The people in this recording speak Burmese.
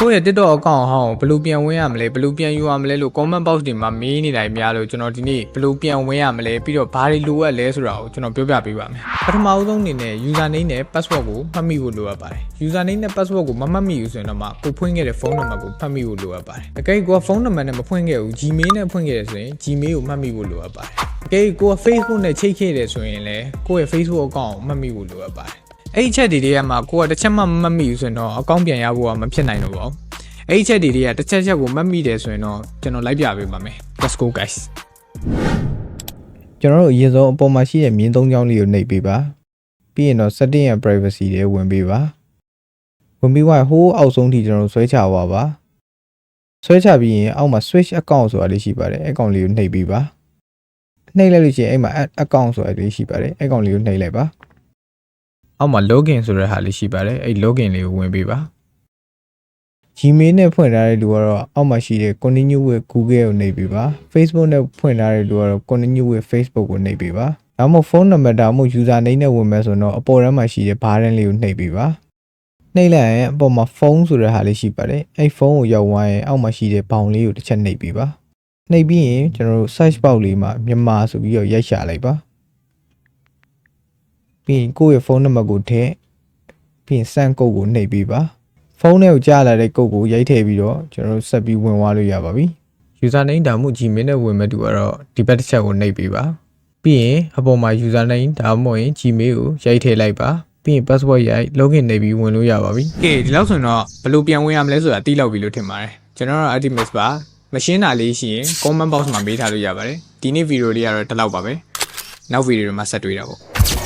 ကိုယ့်ရဲ့ TikTok account ဟောင်းဘယ်လိုပြန်ဝင်ရမလဲဘယ်လိုပြန်ယူရမလဲလို့ comment box တွေမှာမေးနေတိုင်းများလို့ကျွန်တော်ဒီနေ့ဘယ်လိုပြန်ဝင်ရမလဲပြီးတော့ဘာတွေလိုအပ်လဲဆိုတာကိုကျွန်တော်ပြောပြပေးပါမယ်ပထမဦးဆုံးအနေနဲ့ username နဲ့ password ကိုမှတ်မိဖို့လိုအပ်ပါတယ် username နဲ့ password ကိုမမှတ်မိဘူးဆိုရင်တော့မှကိုဖွင့်ခဲ့တဲ့ဖုန်းနံပါတ်ကိုမှတ်မိဖို့လိုအပ်ပါတယ်အကယ်ကိုကဖုန်းနံပါတ်နဲ့မဖွင့်ခဲ့ဘူး Gmail နဲ့ဖွင့်ခဲ့တယ်ဆိုရင် Gmail ကိုမှတ်မိဖို့လိုအပ်ပါတယ်အကယ်ကိုက Facebook နဲ့ချိတ်ခဲ့တယ်ဆိုရင်လည်းကိုယ့်ရဲ့ Facebook account ကိုမှတ်မိဖို့လိုအပ်ပါတယ်အဲ့ဒီချက်တွေတွေကမှကိုကတစ်ချက်မှမမှတ်မိဘူးဆိုရင်တော့ account ပြန်ရဖို့ကမဖြစ်နိုင်တော့ပါဘူးအဲ့ဒီချက်တွေကတစ်ချက်ကိုမှတ်မိတယ်ဆိုရင်တော့ကျွန်တော်လိုက်ပြပေးပါမယ် Let's go guys ကျွန်တော်တို့အရင်ဆုံးအပေါ်မှာရှိတဲ့မြင်းသုံးချောင်းလေးကိုနှိပ်ပေးပါပြီးရင်တော့ setting ရဲ့ privacy တွေဝင်ပေးပါဝင်ပြီးဟိုးအောက်ဆုံးထိကျွန်တော်တို့ဆွဲချသွားပါဆွဲချပြီးရင်အောက်မှာ switch account ဆိုတာလေးရှိပါတယ်အဲ့ကောင်လေးကိုနှိပ်ပေးပါနှိပ်လိုက်လို့ရှိရင်အဲ့မှာ add account ဆိုတာလေးရှိပါတယ်အဲ့ကောင်လေးကိုနှိပ်လိုက်ပါအောက်မှာ login ဆိုတဲ့ဟာလေးရှိပါတယ်အဲ့ login လေးကိုဝင်ပေးပါ Gmail နဲ့ဖွင့်ထားတဲ့လူကတော့အောက်မှာရှိတဲ့ continue with Google ကိုနှိပ်ပေးပါ Facebook နဲ့ဖွင့်ထားတဲ့လူကတော့ continue with Facebook ကိုနှိပ်ပေးပါဒါမှမဟုတ်ဖုန်းနံပါတ်ဒါမှမဟုတ် username နဲ့ဝင်မယ်ဆိုတော့အပေါ်ထဲမှာရှိတဲ့ bar လေးကိုနှိပ်ပေးပါနှိပ်လိုက်ရင်အပေါ်မှာဖုန်းဆိုတဲ့ဟာလေးရှိပါတယ်အဲ့ဖုန်းကိုရောက်သွားရင်အောက်မှာရှိတဲ့ဘောင်လေးကိုတစ်ချက်နှိပ်ပေးပါနှိပ်ပြီးရင်ကျွန်တော်တို့ search box လေးမှာမြန်မာဆိုပြီးတော့ရိုက်ရှာလိုက်ပါပြီးရင်ကိုယ့်ရဲ့ဖုန်းနံပါတ်ကိုထည့်ပြီးရင် send code ကိုနှိပ်ပေးပါဖုန်းထဲကိုကြားလာတဲ့ကုတ်ကိုရိုက်ထည့်ပြီးတော့ကျွန်တော်တို့ဆက်ပြီးဝင်သွားလို့ရပါပြီ username ဒါမှမဟုတ် Gmail နဲ့ဝင်မဲ့သူကတော့ဒီဘက်တစ်ချက်ကိုနှိပ်ပေးပါပြီးရင်အပေါ်မှာ username ဒါမှမဟုတ် Gmail ကိုရိုက်ထည့်လိုက်ပါပြီးရင် password ရိုက် login နှိပ်ပြီးဝင်လို့ရပါပြီကဲဒီလောက်ဆိုရင်တော့ဘယ်လိုပြန်ဝင်ရမလဲဆိုတာသိလောက်ပြီလို့ထင်ပါတယ်ကျွန်တော်တို့ Artemis ပါမရှင်းတာလေးရှိရင် comment box မှာမေးထားလို့ရပါတယ်ဒီနေ့ဗီဒီယိုလေးကတော့ဒီလောက်ပါပဲနောက်ဗီဒီယိုတွေမှာဆက်တွေ့တာပေါ့